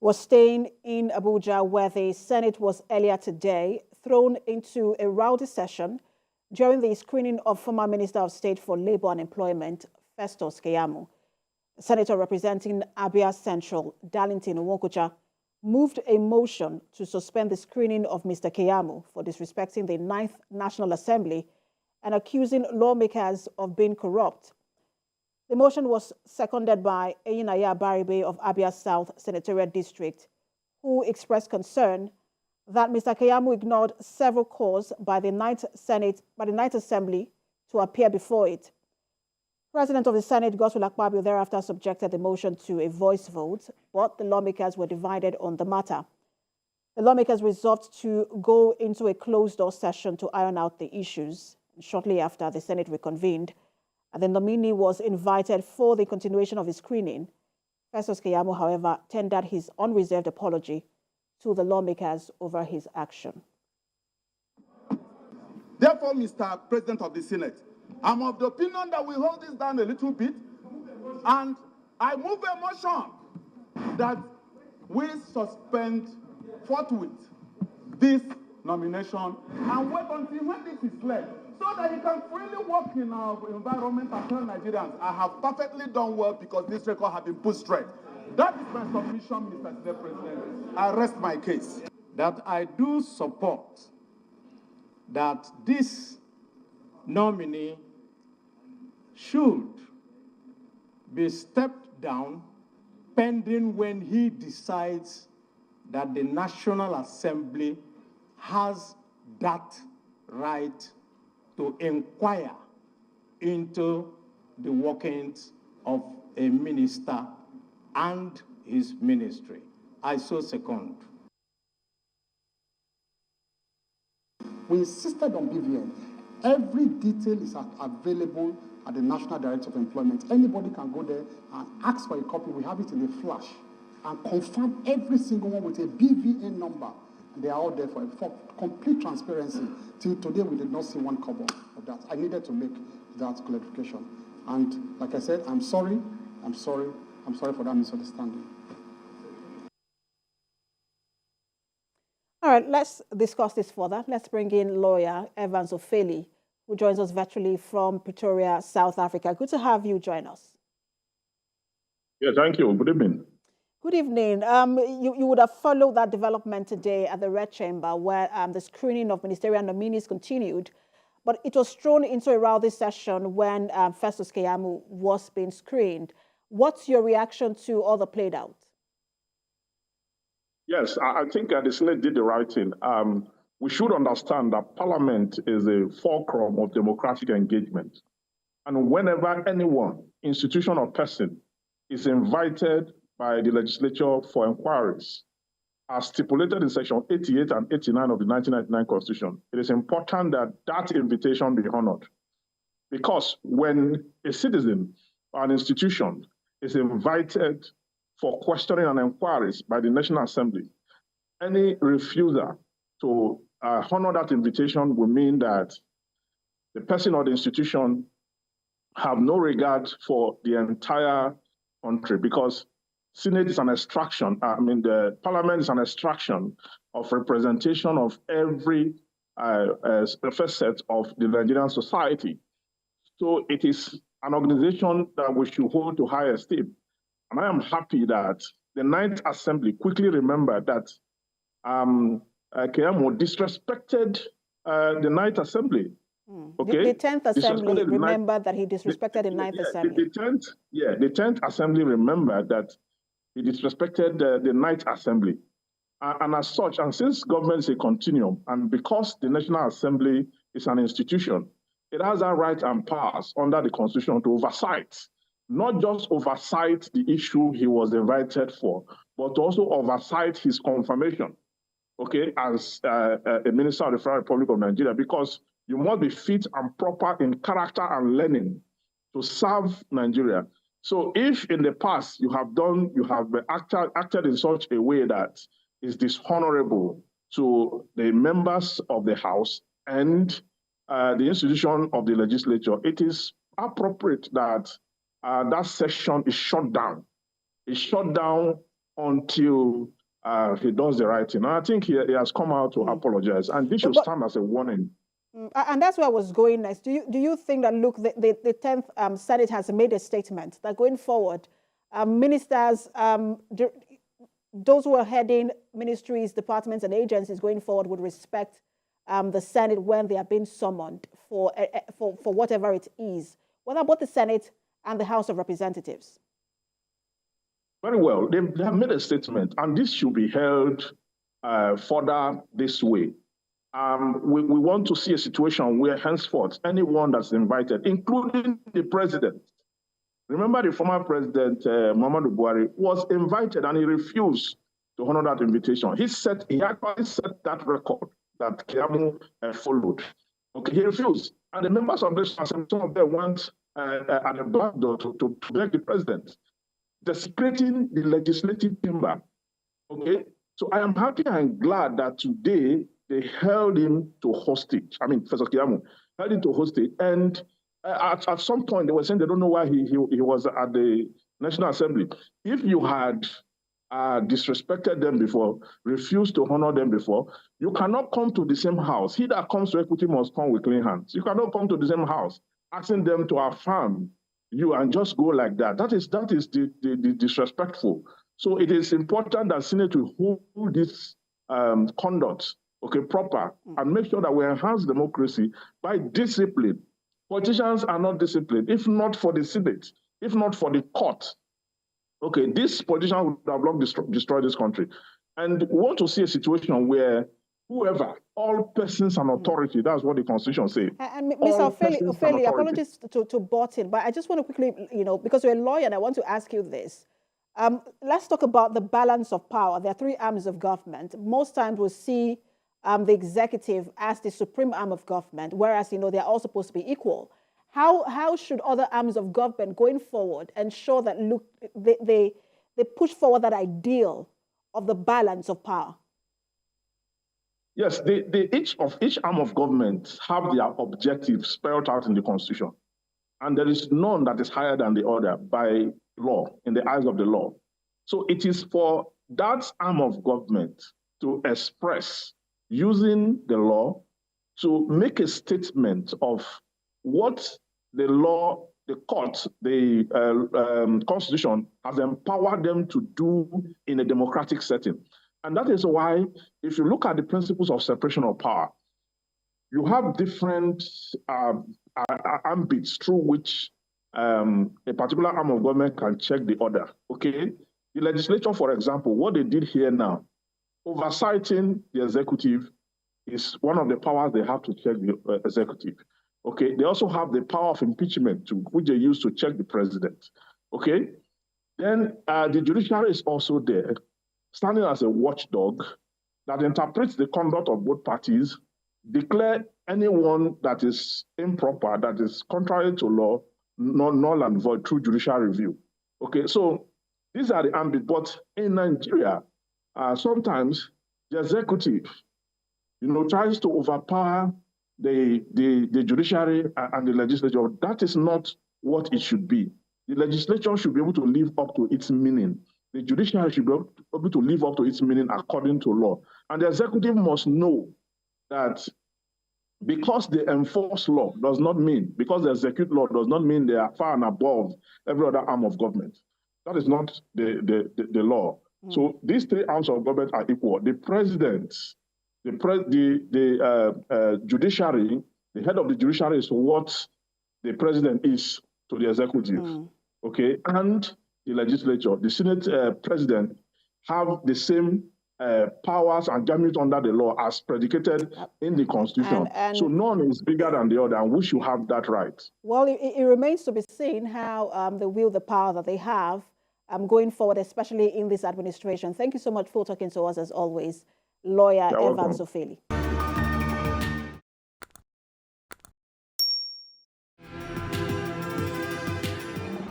was staying in Abuja, where the Senate was earlier today thrown into a rowdy session during the screening of former Minister of State for Labor and Employment, Festus Keyamo. Senator representing Abia Central, Darlington Nwokocha, moved a motion to suspend the screening of Mr. Keyamo for disrespecting the 9th National Assembly and accusing lawmakers of being corrupt. The motion was seconded by EnyinnayaAbaribe of Abia-South Senatorial District, who expressed concern that Mr. Keyamo ignored several calls by the 9th Assembly to appear before it. President of the Senate, GodswillAkpabio, thereafter subjected the motion to a voice vote, but the lawmakers were divided on the matter. The lawmakers resolved to go into a closed-door session to iron out the issues. Shortly after, the Senate reconvened, and the nominee was invited for the continuation of his screening. Festus Keyamo, however, tendered his unreserved apology to the lawmakers over his action. Therefore, Mr. President of the Senate, I'm of the opinion that we hold this down a little bit, and I move a motion that we suspend forthwith this nomination and wait until when this is clear, so that he can freely work in our environment and tell Nigerians, I have perfectly done well because this record has been put straight. That is my submission, Mr. Senate President. I rest my case. That I do support that this nominee should be stepped down pending when he decides that the National Assembly has that right to inquire into the workings of a minister and his ministry. I so second. We insisted on BVN. Every detail is available at the National Director of Employment. Anybody can go there and ask for a copy. We have it in a flash and confirm every single one with a BVN number. They are all there for complete transparency. Till today, we did not see one cover of that. I needed to make that clarification. And like I said, I'm sorry for that misunderstanding. All right, let's discuss this further. Let's bring in lawyer Evans Ofeli, who joins us virtually from Pretoria, South Africa. Good to have you join us. Yeah, thank you. Good evening. Good evening. You would have followed that development today at the Red Chamber, where the screening of ministerial nominees continued, but it was thrown into a rowdy session when Festus Keyamo was being screened. What's your reaction to all the played out? Yes, I think the Senate did the right thing. We should understand that Parliament is a fulcrum of democratic engagement. And whenever anyone, institution or person is invited by the legislature for inquiries, as stipulated in Section 88 and 89 of the 1999 Constitution, it is important that that invitation be honored. Because when a citizen or an institution is invited for questioning and inquiries by the National Assembly, any refusal to honor that invitation will mean that the person or the institution have no regard for the entire country, because Senate is an extraction, the Parliament is an extraction of representation of every facet of the Nigerian society. So it is an organization that we should hold to high esteem. And I am happy that the 9th Assembly quickly remembered that Keyamo disrespected the 9th Assembly. Okay? The 10th Assembly remembered that he disrespected the 9th Assembly. The 10th Assembly remembered that he disrespected the 9th Assembly. And as such, and since government is a continuum, and because the National Assembly is an institution, it has that right and powers under the Constitution to oversight. Not just oversight the issue he was invited for, but also oversight his confirmation, okay, as a minister of the Federal Republic of Nigeria, because you must be fit and proper in character and learning to serve Nigeria. So if in the past you have acted in such a way that is dishonorable to the members of the House and the institution of the legislature, it is appropriate that that session is shut down. It's shut down until he does the right thing. And I think he has come out to apologize, and this should stand as a warning. And that's where I was going next. Do you think that, look, the 10th Senate has made a statement that going forward, ministers, those who are heading ministries, departments, and agencies going forward would respect the Senate when they are being summoned for whatever it is? What about the Senate and the House of Representatives? Very well. They have made a statement, and this should be held further this way. We want to see a situation where henceforth anyone that's invited, including the president. Remember, the former president, Muhammadu Buhari, was invited and he refused to honor that invitation. He actually set that record that Keyamo followed. Okay, he refused. And the members of this assembly, some of them went at the back door to beg the president, desecrating the legislative chamber. Okay, so I am happy and glad that today they held him to hostage. I mean, Festus Keyamo held him to hostage. And at some point, they were saying they don't know why he was at the National Assembly. If you had disrespected them before, refused to honor them before, you cannot come to the same house. He that comes to equity must come with clean hands. You cannot come to the same house asking them to affirm you and just go like that. That is the disrespectful. So it is important that Senate will hold this conduct proper and make sure that we enhance democracy by discipline. Politicians are not disciplined. If not for the Senate, if not for the court, this politician would have long destroyed this country. And we want to see a situation where whoever, all persons and authority, that's what the Constitution says. And Mr. Ofeli, apologies to Barton, but I just want to quickly, because you're a lawyer and I want to ask you this. Let's talk about the balance of power. There are three arms of government. Most times we see the executive as the supreme arm of government, whereas, they're all supposed to be equal. How should other arms of government going forward ensure that, look, they push forward that ideal of the balance of power? Yes, each arm of government have their objectives spelled out in the Constitution. And there is none that is higher than the other by law, in the eyes of the law. So it is for that arm of government to express, using the law, to make a statement of what the law, the court, the Constitution has empowered them to do in a democratic setting. And that is why, if you look at the principles of separation of power, you have different ambits through which a particular arm of government can check the other. Okay, the legislature, for example, what they did here now, oversighting the executive is one of the powers they have to check the executive. Okay, they also have the power of impeachment, which they use to check the president. Okay, then the judiciary is also there, standing as a watchdog that interprets the conduct of both parties, declare anyone that is improper, that is contrary to law, null and void through judicial review. Okay, so these are the ambit. But in Nigeria, sometimes the executive, tries to overpower the judiciary and the legislature. That is not what it should be. The legislature should be able to live up to its meaning. The judiciary should be able to live up to its meaning according to law. And the executive must know that because they enforce law does not mean, because they execute law does not mean they are far and above every other arm of government. That is not the law. So these three arms of government are equal. The president, the judiciary, the head of the judiciary is what the president is to the executive. Okay, and the legislature, the Senate president have the same powers and gamut under the law as predicated in the Constitution. So none is bigger than the other, and we should have that right. Well, it remains to be seen how they wield the power that they have going forward, especially in this administration. Thank you so much for talking to us, as always, Lawyer Evans Ofeli.